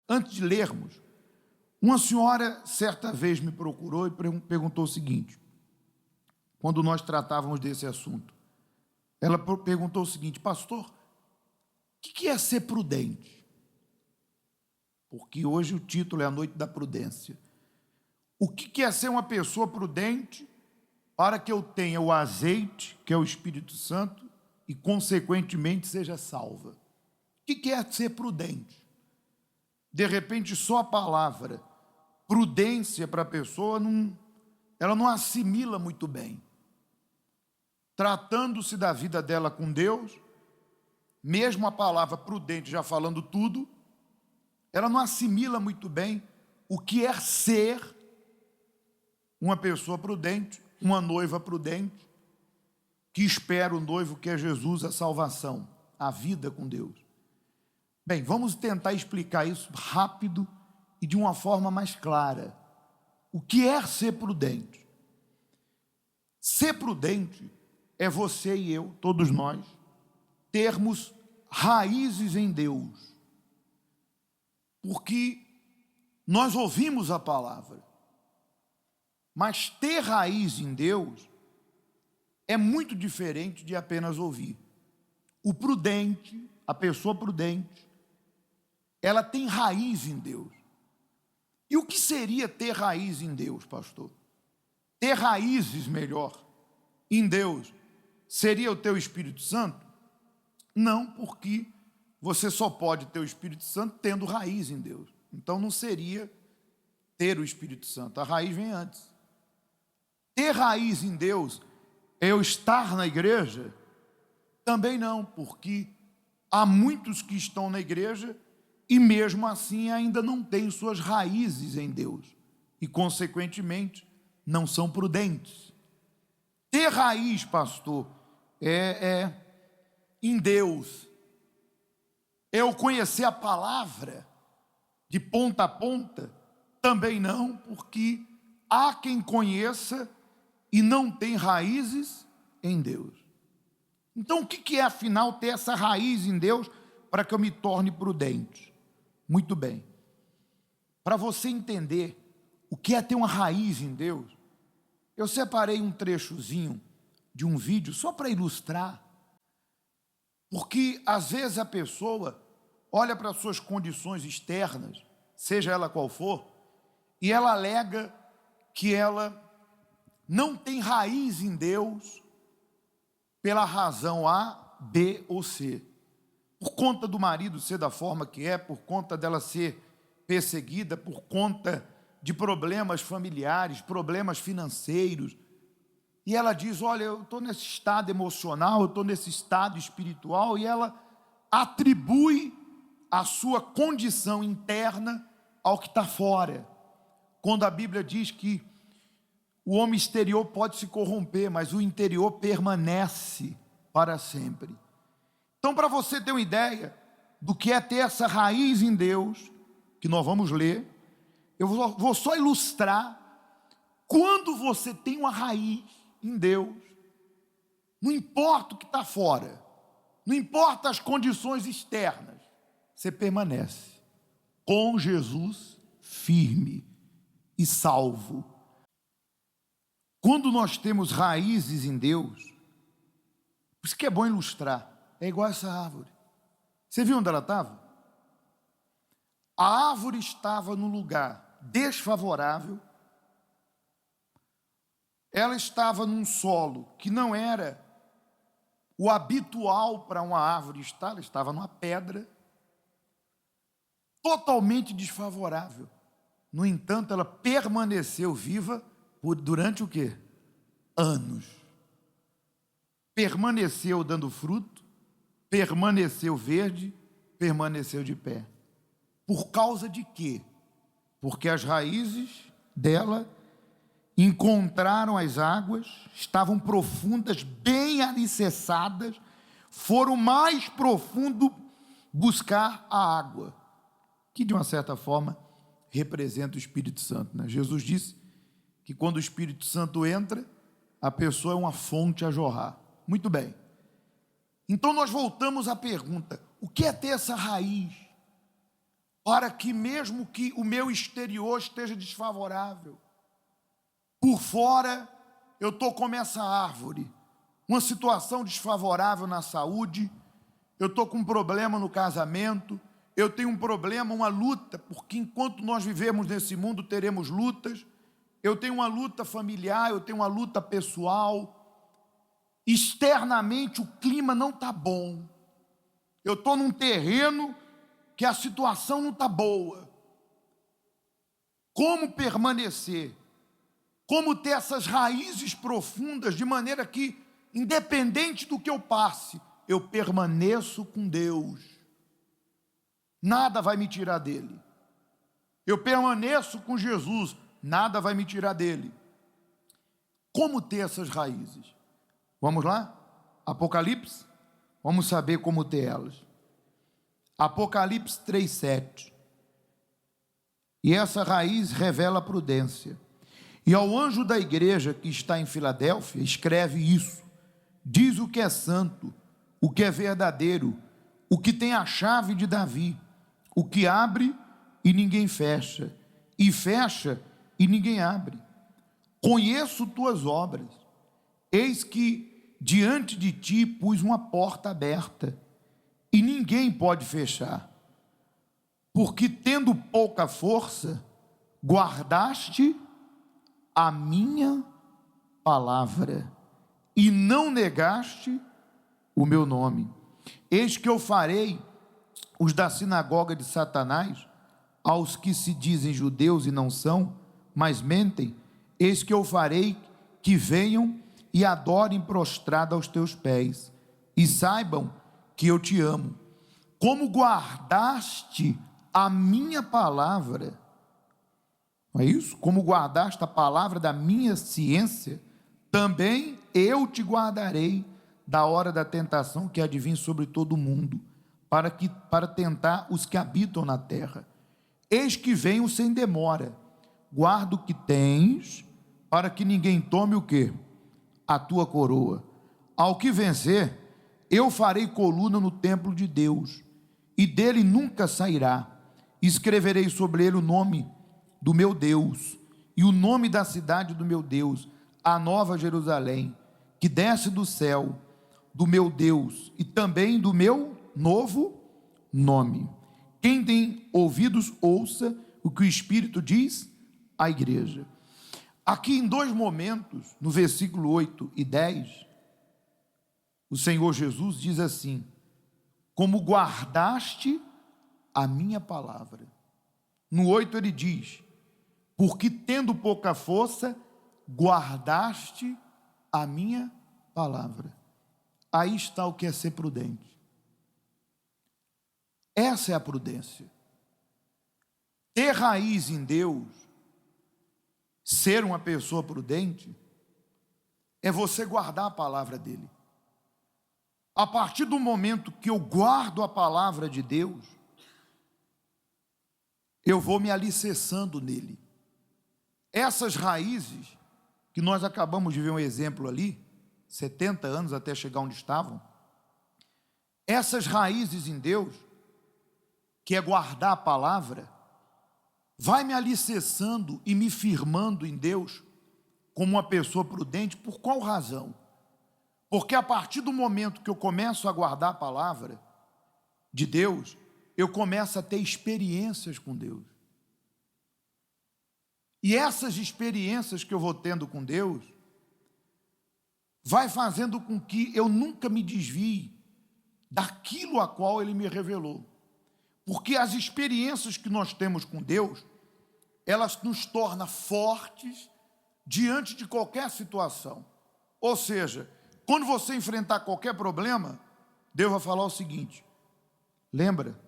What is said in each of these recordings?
Antes de lermos, uma senhora certa vez me procurou e perguntou o seguinte, quando nós tratávamos desse assunto. Ela perguntou o seguinte: pastor, o que é ser prudente? Porque hoje o título é a Noite da Prudência. O que é ser uma pessoa prudente para que eu tenha o azeite, que é o Espírito Santo, e consequentemente seja salva? O que é ser prudente? De repente, só a palavra prudência para a pessoa, ela não assimila muito bem. Tratando-se da vida dela com Deus, mesmo a palavra prudente já falando tudo, ela não assimila muito bem o que é ser uma pessoa prudente, uma noiva prudente, que espera o noivo que é Jesus, a salvação, a vida com Deus. Bem, vamos tentar explicar isso rápido e de uma forma mais clara. O que é ser prudente? Ser prudente é você e eu, todos nós, termos raízes em Deus. Porque nós ouvimos a palavra, mas ter raiz em Deus é muito diferente de apenas ouvir. O prudente, a pessoa prudente, ela tem raiz em Deus. E o que seria ter raiz em Deus, pastor? Ter raízes, melhor, em Deus, seria o teu Espírito Santo? Não, porque você só pode ter o Espírito Santo tendo raiz em Deus. Então não seria ter o Espírito Santo, a raiz vem antes. Ter raiz em Deus é eu estar na igreja? Também não, porque há muitos que estão na igreja e mesmo assim ainda não têm suas raízes em Deus e consequentemente não são prudentes. Ter raiz, pastor, é em Deus, é eu conhecer a palavra de ponta a ponta? Também não, porque há quem conheça e não tem raízes em Deus. Então o que é afinal ter essa raiz em Deus para que eu me torne prudente? Muito bem, para você entender o que é ter uma raiz em Deus, eu separei um trechozinho de um vídeo só para ilustrar, porque às vezes a pessoa olha para as suas condições externas, seja ela qual for, e ela alega que ela não tem raiz em Deus pela razão A, B ou C. Por conta do marido ser da forma que é, por conta dela ser perseguida, por conta de problemas familiares, problemas financeiros. E ela diz, olha, eu estou nesse estado emocional, eu estou nesse estado espiritual, e ela atribui a sua condição interna ao que está fora. Quando a Bíblia diz que o homem exterior pode se corromper, mas o interior permanece para sempre. Então, para você ter uma ideia do que é ter essa raiz em Deus, que nós vamos ler, eu vou só ilustrar. Quando você tem uma raiz em Deus, não importa o que está fora, não importa as condições externas, você permanece com Jesus firme e salvo. Quando nós temos raízes em Deus, por isso que é bom ilustrar, é igual essa árvore. Você viu onde ela estava? A árvore estava num lugar desfavorável, ela estava num solo que não era o habitual para uma árvore estar, ela estava numa pedra, totalmente desfavorável. No entanto, ela permaneceu viva durante o quê? Anos. Permaneceu dando fruto, permaneceu verde, permaneceu de pé. Por causa de quê? Porque as raízes dela encontraram as águas, estavam profundas, bem alicerçadas, foram mais profundo buscar a água, que de uma certa forma representa o Espírito Santo, né? Jesus disse que quando o Espírito Santo entra, a pessoa é uma fonte a jorrar. Muito bem. Então nós voltamos à pergunta, o que é ter essa raiz? para que mesmo que o meu exterior esteja desfavorável, por fora eu estou como essa árvore, uma situação desfavorável na saúde, eu estou com um problema no casamento, eu tenho um problema, uma luta, porque enquanto nós vivemos nesse mundo teremos lutas, eu tenho uma luta familiar, eu tenho uma luta pessoal, externamente o clima não está bom, eu estou num terreno que a situação não está boa. Como permanecer? Como ter essas raízes profundas, de maneira que, independente do que eu passe, eu permaneço com Deus. Nada vai me tirar dele. Eu permaneço com Jesus, nada vai me tirar dele. Como ter essas raízes? Vamos lá? Apocalipse? Vamos saber como ter elas. Apocalipse 3:7. E essa raiz revela a prudência. E ao anjo da igreja que está em Filadélfia, escreve isso: diz o que é santo, o que é verdadeiro, o que tem a chave de Davi, o que abre e ninguém fecha, e fecha e ninguém abre. Conheço tuas obras, eis que diante de ti pus uma porta aberta, e ninguém pode fechar, porque tendo pouca força, guardaste a minha palavra, e não negaste o meu nome. Eis que eu farei os da sinagoga de Satanás, aos que se dizem judeus e não são, mas mentem, eis que eu farei que venham e adorem prostrado aos teus pés, e saibam que eu te amo. Como guardaste a minha palavra, não é isso? Como guardaste a palavra da minha ciência, também eu te guardarei da hora da tentação que há de vir sobre todo o mundo, para tentar os que habitam na terra. Eis que venho sem demora, guarda o que tens, para que ninguém tome o quê? A tua coroa. Ao que vencer, eu farei coluna no templo de Deus, e dele nunca sairá. Escreverei sobre ele o nome do meu Deus, e o nome da cidade do meu Deus, a nova Jerusalém, que desce do céu, do meu Deus, e também do meu novo nome. Quem tem ouvidos, ouça o que o Espírito diz à igreja. Aqui em dois momentos, no versículo 8 e 10, o Senhor Jesus diz assim: como guardaste a minha palavra. No 8 ele diz: porque tendo pouca força, guardaste a minha palavra. Aí está o que é ser prudente. Essa é a prudência. Ter raiz em Deus, ser uma pessoa prudente, é você guardar a palavra dele. A partir do momento que eu guardo a palavra de Deus, eu vou me alicerçando nele. Essas raízes, que nós acabamos de ver um exemplo ali, 70 anos até chegar onde estavam, essas raízes em Deus, que é guardar a palavra, vai me alicerçando e me firmando em Deus como uma pessoa prudente. Por qual razão? Porque a partir do momento que eu começo a guardar a palavra de Deus, eu começo a ter experiências com Deus. E essas experiências que eu vou tendo com Deus, vai fazendo com que eu nunca me desvie daquilo a qual Ele me revelou. Porque as experiências que nós temos com Deus, elas nos tornam fortes diante de qualquer situação. Ou seja, quando você enfrentar qualquer problema, Deus vai falar o seguinte: lembra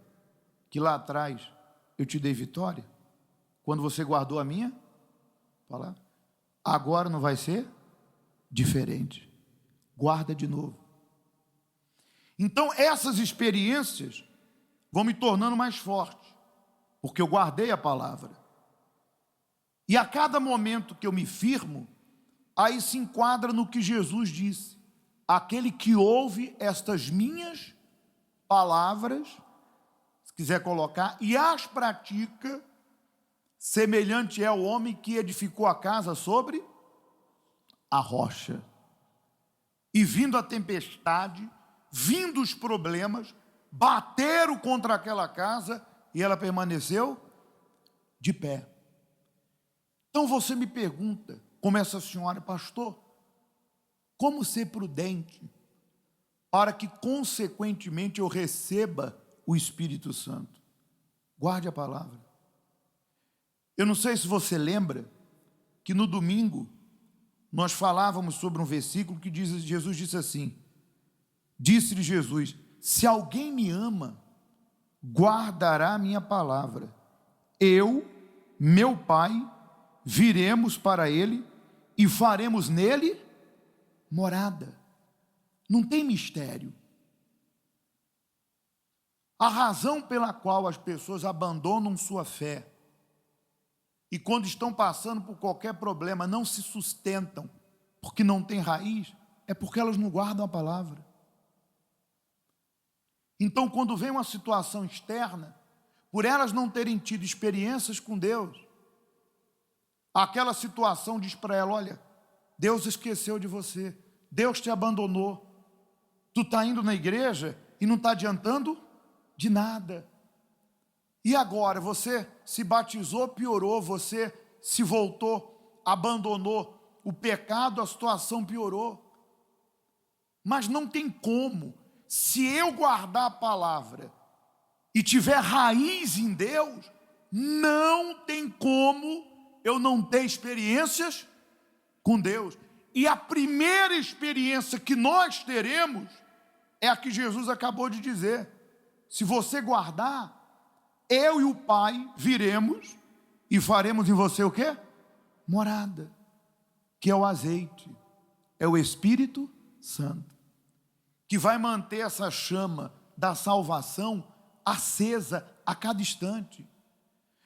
que lá atrás eu te dei vitória? Quando você guardou a minha palavra? Agora não vai ser diferente. Guarda de novo. Então essas experiências vão me tornando mais forte, porque eu guardei a palavra. E a cada momento que eu me firmo, aí se enquadra no que Jesus disse: aquele que ouve estas minhas palavras, quiser colocar, e as pratica, semelhante é o homem que edificou a casa sobre a rocha. E vindo a tempestade, vindo os problemas, bateram contra aquela casa e ela permaneceu de pé. Então você me pergunta, como essa senhora, pastor, como ser prudente para que consequentemente eu receba o Espírito Santo? Guarde a palavra. Eu não sei se você lembra que no domingo nós falávamos sobre um versículo que diz, Jesus disse assim, disse-lhe Jesus, se alguém me ama, guardará a minha palavra. Eu, meu Pai, viremos para ele e faremos nele morada. Não tem mistério. A razão pela qual as pessoas abandonam sua fé e quando estão passando por qualquer problema não se sustentam porque não tem raiz, é porque elas não guardam a palavra. Então, quando vem uma situação externa, por elas não terem tido experiências com Deus, aquela situação diz para ela, olha, Deus esqueceu de você, Deus te abandonou, tu está indo na igreja e não está adiantando de nada. E agora, você se batizou, piorou, você se voltou, abandonou o pecado, a situação piorou. Mas não tem como, se eu guardar a palavra e tiver raiz em Deus, não tem como eu não ter experiências com Deus. E a primeira experiência que nós teremos é a que Jesus acabou de dizer. Se você guardar, eu e o Pai viremos e faremos em você o quê? Morada, que é o azeite, é o Espírito Santo, que vai manter essa chama da salvação acesa a cada instante.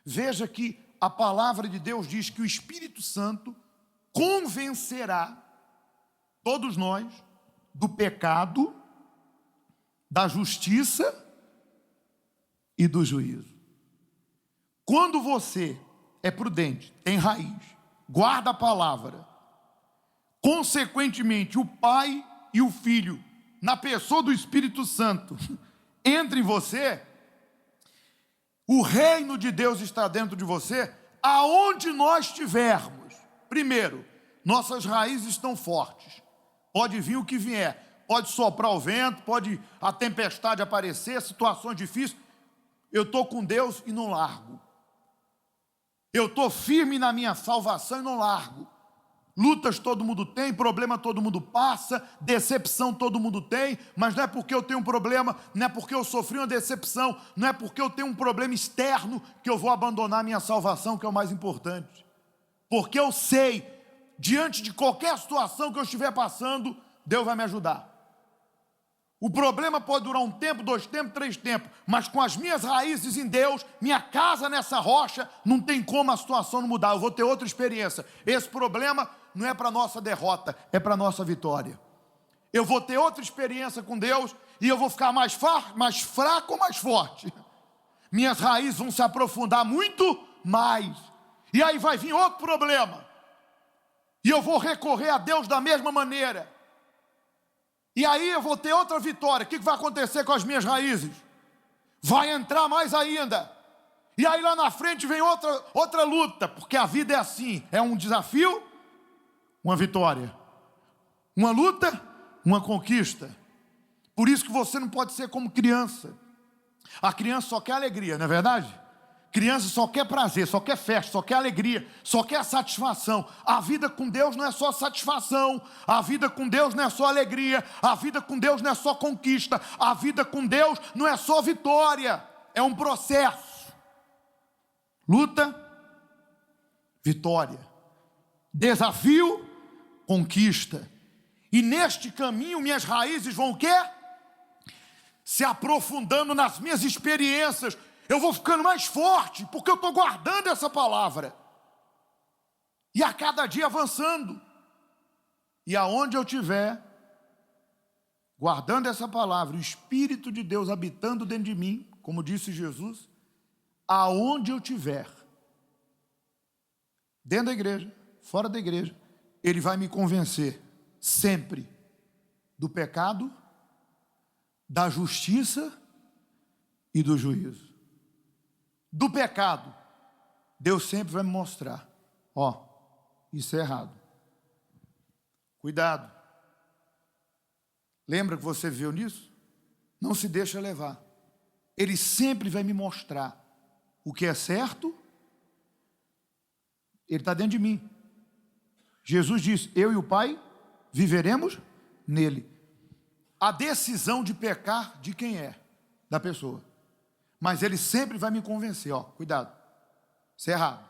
Veja que a palavra de Deus diz que o Espírito Santo convencerá todos nós do pecado, da justiça e do juízo. Quando você é prudente, tem raiz, guarda a palavra, consequentemente o Pai e o Filho, na pessoa do Espírito Santo, entra em você, o reino de Deus está dentro de você, aonde nós estivermos. Primeiro, nossas raízes estão fortes, pode vir o que vier, pode soprar o vento, pode a tempestade aparecer, situações difíceis, eu estou com Deus e não largo. Eu estou firme na minha salvação e não largo. Lutas todo mundo tem, problema todo mundo passa, decepção todo mundo tem, mas não é porque eu tenho um problema, não é porque eu sofri uma decepção, não é porque eu tenho um problema externo que eu vou abandonar minha salvação, que é o mais importante. Porque eu sei, diante de qualquer situação que eu estiver passando, Deus vai me ajudar. O problema pode durar um tempo, 2 tempos, 3 tempos, mas com as minhas raízes em Deus, minha casa nessa rocha, não tem como a situação não mudar, eu vou ter outra experiência. Esse problema não é para nossa derrota, é para nossa vitória. Eu vou ter outra experiência com Deus e eu vou ficar mais fraco ou mais forte. Minhas raízes vão se aprofundar muito mais. E aí vai vir outro problema. E eu vou recorrer a Deus da mesma maneira. E aí eu vou ter outra vitória. O que vai acontecer com as minhas raízes? Vai entrar mais ainda. E aí lá na frente vem outra luta, porque a vida é assim, é um desafio, uma vitória. Uma luta, uma conquista. Por isso que você não pode ser como criança. A criança só quer alegria, não é verdade? Criança só quer prazer, só quer festa, só quer alegria, só quer satisfação. A vida com Deus não é só satisfação, a vida com Deus não é só alegria, a vida com Deus não é só conquista, a vida com Deus não é só vitória, é um processo. Luta, vitória. Desafio, conquista. E neste caminho minhas raízes vão o quê? Se aprofundando nas minhas experiências. Eu vou ficando mais forte, porque eu estou guardando essa palavra. E a cada dia avançando. E aonde eu estiver, guardando essa palavra, o Espírito de Deus habitando dentro de mim, como disse Jesus, aonde eu estiver, dentro da igreja, fora da igreja, Ele vai me convencer sempre do pecado, da justiça e do juízo. Do pecado, Deus sempre vai me mostrar, ó, isso é errado. Cuidado. Lembra que você viu nisso? Não se deixa levar. Ele sempre vai me mostrar o que é certo. Ele está dentro de mim. Jesus disse, eu e o Pai viveremos nele. A decisão de pecar de quem é? Da pessoa. Mas ele sempre vai me convencer, ó, cuidado, isso é errado.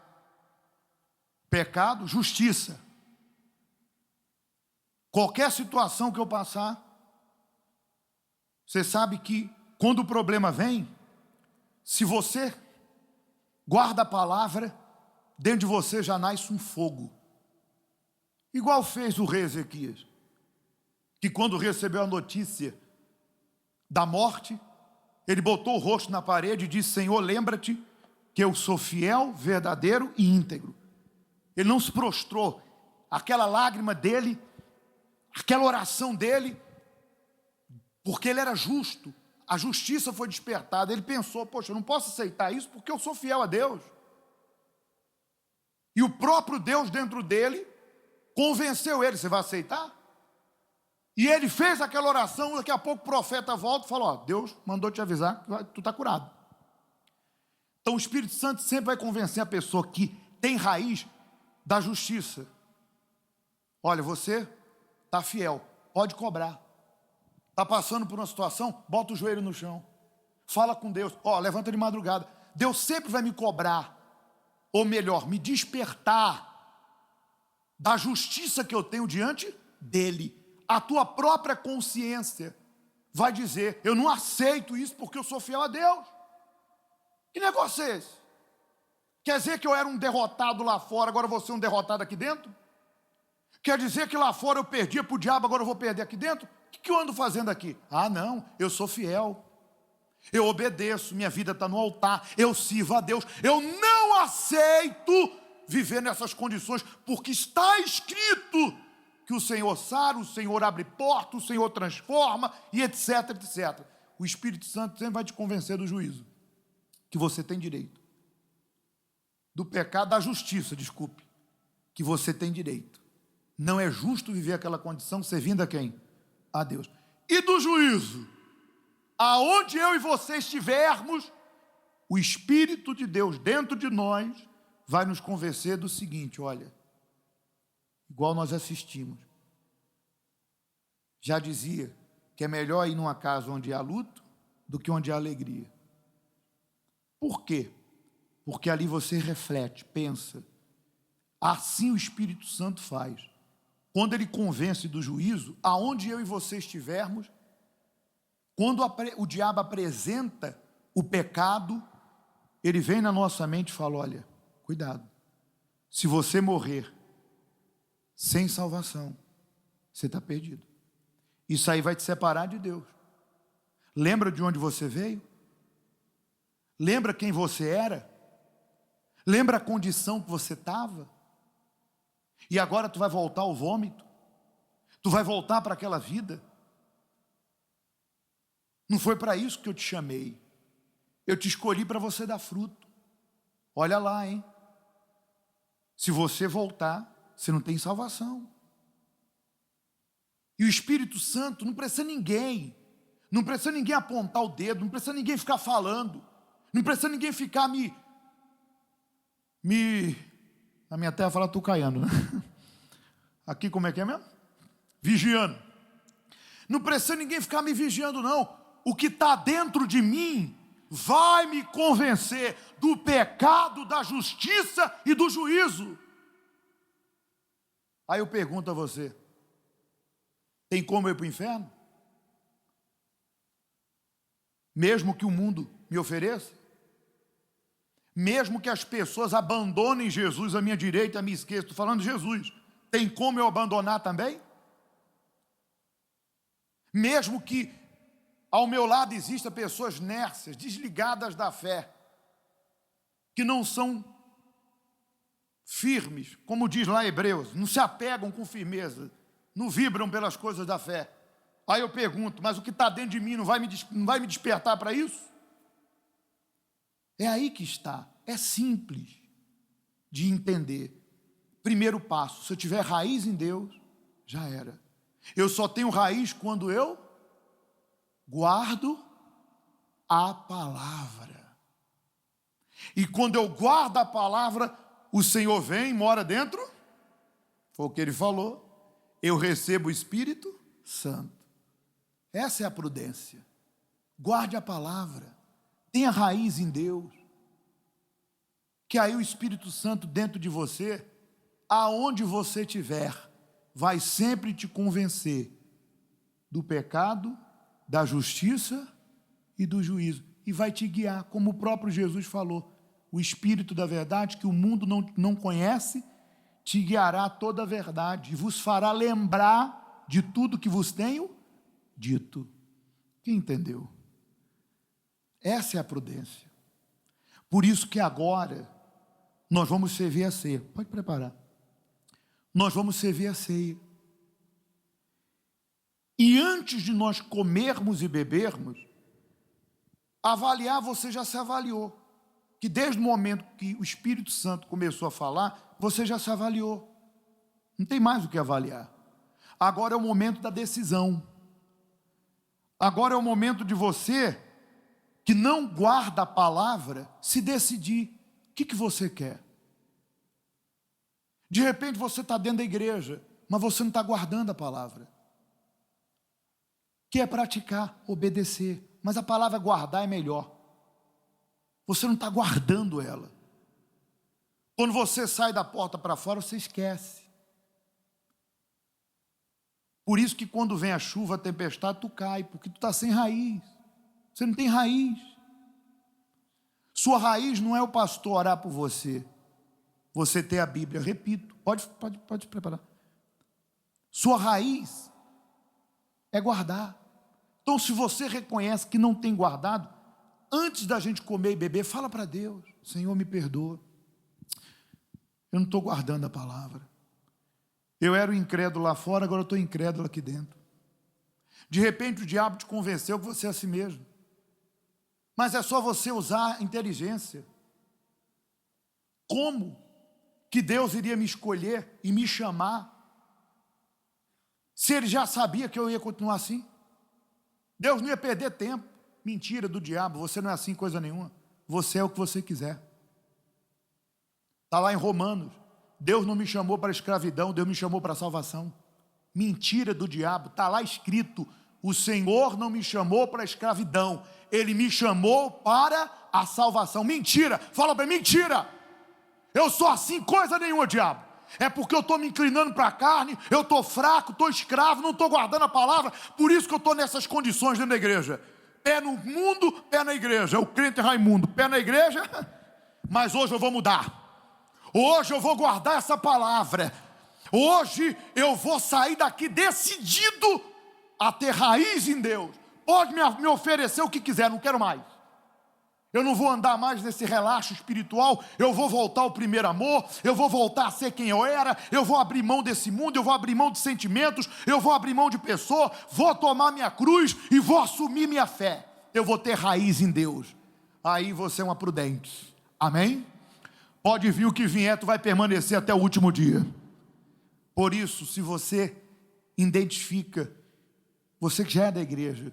Pecado, justiça. Qualquer situação que eu passar, você sabe que quando o problema vem, se você guarda a palavra, dentro de você já nasce um fogo. Igual fez o rei Ezequias, que quando recebeu a notícia da morte, ele botou o rosto na parede e disse, Senhor, lembra-te que eu sou fiel, verdadeiro e íntegro. Ele não se prostrou. Aquela lágrima dele, aquela oração dele, porque ele era justo, a justiça foi despertada. Ele pensou, poxa, eu não posso aceitar isso porque eu sou fiel a Deus. E o próprio Deus dentro dele convenceu ele, você vai aceitar? E ele fez aquela oração, daqui a pouco o profeta volta e fala, ó, Deus mandou te avisar que tu está curado. Então o Espírito Santo sempre vai convencer a pessoa que tem raiz da justiça. Olha, você está fiel, pode cobrar. Está passando por uma situação, bota o joelho no chão. Fala com Deus, ó, levanta de madrugada. Deus sempre vai me cobrar, ou melhor, me despertar da justiça que eu tenho diante dele. A tua própria consciência vai dizer, eu não aceito isso porque eu sou fiel a Deus. Que negócio é esse? Quer dizer que eu era um derrotado lá fora, agora eu vou ser um derrotado aqui dentro? Quer dizer que lá fora eu perdia para o diabo, agora eu vou perder aqui dentro? O que eu ando fazendo aqui? Ah não, eu sou fiel, eu obedeço, minha vida está no altar, eu sirvo a Deus, eu não aceito viver nessas condições, porque está escrito que o Senhor sara, o Senhor abre porta, o Senhor transforma, e etc, etc. O Espírito Santo sempre vai te convencer do juízo, que você tem direito. Do pecado, da justiça, desculpe, que você tem direito. Não é justo viver aquela condição servindo a quem? A Deus. E do juízo, aonde eu e você estivermos, o Espírito de Deus dentro de nós vai nos convencer do seguinte, olha, igual nós assistimos, já dizia que é melhor ir numa casa onde há luto do que onde há alegria. Por quê? Porque ali você reflete, pensa. Assim o Espírito Santo faz. Quando ele convence do juízo, aonde eu e você estivermos, quando o diabo apresenta o pecado, ele vem na nossa mente e fala, olha, cuidado, se você morrer sem salvação, você está perdido. Isso aí vai te separar de Deus. Lembra de onde você veio? Lembra quem você era? Lembra a condição que você estava? E agora tu vai voltar ao vômito? Tu vai voltar para aquela vida? Não foi para isso que eu te chamei. Eu te escolhi para você dar fruto. Olha lá, hein? Se você voltar, você não tem salvação. E o Espírito Santo não precisa ninguém. Não precisa ninguém apontar o dedo. Não precisa ninguém ficar falando. Não precisa ninguém ficar na minha terra fala tucaiano, né? Aqui como é que é mesmo? Vigiando. Não precisa ninguém ficar me vigiando, não. O que está dentro de mim vai me convencer do pecado, da justiça e do juízo. Aí eu pergunto a você, tem como eu ir para o inferno? Mesmo que o mundo me ofereça? Mesmo que as pessoas abandonem Jesus à minha direita e à minha esquerda, estou falando de Jesus, tem como eu abandonar também? Mesmo que ao meu lado existem pessoas nércias, desligadas da fé, que não são firmes, como diz lá em Hebreus, não se apegam com firmeza, não vibram pelas coisas da fé. Aí eu pergunto, mas o que está dentro de mim não vai me despertar para isso? É aí que está, é simples de entender. Primeiro passo, se eu tiver raiz em Deus, já era. Eu só tenho raiz quando eu guardo a palavra. E quando eu guardo a palavra, o Senhor vem e mora dentro, foi o que ele falou, eu recebo o Espírito Santo. Essa é a prudência. Guarde a palavra, tenha raiz em Deus, que aí o Espírito Santo dentro de você, aonde você estiver, vai sempre te convencer do pecado, da justiça e do juízo, e vai te guiar, como o próprio Jesus falou, o Espírito da verdade, que o mundo não conhece, te guiará toda a verdade, e vos fará lembrar de tudo que vos tenho dito. Quem entendeu? Essa é a prudência. Por isso que agora, nós vamos servir a ceia. Pode preparar. Nós vamos servir a ceia. E antes de nós comermos e bebermos, avaliar, você já se avaliou. Que desde o momento que o Espírito Santo começou a falar, você já se avaliou. Não tem mais o que avaliar. Agora é o momento da decisão. Agora é o momento de você, que não guarda a palavra, se decidir. O que você quer? De repente você está dentro da igreja, mas você não está guardando a palavra. Que é praticar, obedecer. Mas a palavra guardar é melhor. Você não está guardando ela. Quando você sai da porta para fora, você esquece. Por isso que quando vem a chuva, a tempestade, tu cai, porque tu está sem raiz. Você não tem raiz. Sua raiz não é o pastor orar por você. Você ter a Bíblia, repito, pode preparar. Sua raiz é guardar. Então, se você reconhece que não tem guardado, antes da gente comer e beber, fala para Deus: Senhor, me perdoa. Eu não estou guardando a palavra. Eu era o incrédulo lá fora, agora eu estou incrédulo aqui dentro. De repente o diabo te convenceu que você é assim mesmo. Mas é só você usar a inteligência. Como que Deus iria me escolher e me chamar, se Ele já sabia que eu ia continuar assim? Deus não ia perder tempo. Mentira do diabo, você não é assim coisa nenhuma. Você é o que você quiser. Está lá em Romanos. Deus não me chamou para a escravidão, Deus me chamou para a salvação. Mentira do diabo, está lá escrito: o Senhor não me chamou para a escravidão, Ele me chamou para a salvação. Mentira, fala para mim, mentira. Eu sou assim coisa nenhuma, diabo. É porque eu estou me inclinando para a carne, eu estou fraco, estou escravo, não estou guardando a palavra, por isso que eu estou nessas condições dentro da igreja. Pé no mundo, pé na igreja. O crente Raimundo, pé na igreja, mas hoje eu vou mudar. Hoje eu vou guardar essa palavra. Hoje eu vou sair daqui decidido a ter raiz em Deus. Pode me oferecer o que quiser, não quero mais. Eu não vou andar mais nesse relaxo espiritual. Eu vou voltar ao primeiro amor. Eu vou voltar a ser quem eu era. Eu vou abrir mão desse mundo. Eu vou abrir mão de sentimentos. Eu vou abrir mão de pessoa. Vou tomar minha cruz e vou assumir minha fé. Eu vou ter raiz em Deus. Aí você é uma prudente. Amém? Pode vir o que vier, tu vai permanecer até o último dia. Por isso, se você identifica, você que já é da igreja,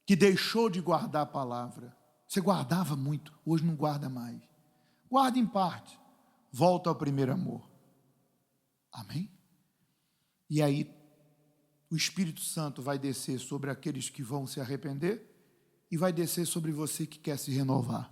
que deixou de guardar a palavra, você guardava muito, hoje não guarda mais. Guarda em parte, volta ao primeiro amor. Amém? E aí, o Espírito Santo vai descer sobre aqueles que vão se arrepender e vai descer sobre você que quer se renovar.